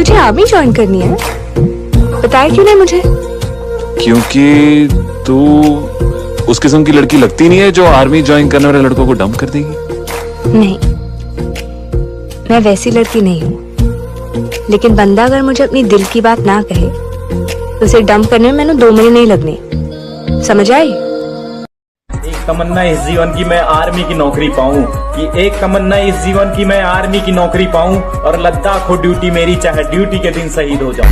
तुझे army join करनी है? बताया क्यों नहीं मुझे? क्योंकि तू उस किस्म की लड़की लगती नहीं है जो आर्मी ज्वाइन करने वाले लड़कों को डंप कर देगी। नहीं, मैं वैसी लड़की नहीं हूँ। लेकिन बंदा अगर मुझे अपनी दिल की बात ना कहे तो उसे डंप करने में मैंने 2 महीने नहीं लगने। समझ आई? एक तमन्ना इस जीवन की मैं आर्मी की नौकरी पाऊं, कि एक तमन्ना इस जीवन की मैं आर्मी की नौकरी पाऊं और लद्दाख हो ड्यूटी मेरी, चाहे ड्यूटी के दिन शहीद हो जाऊं।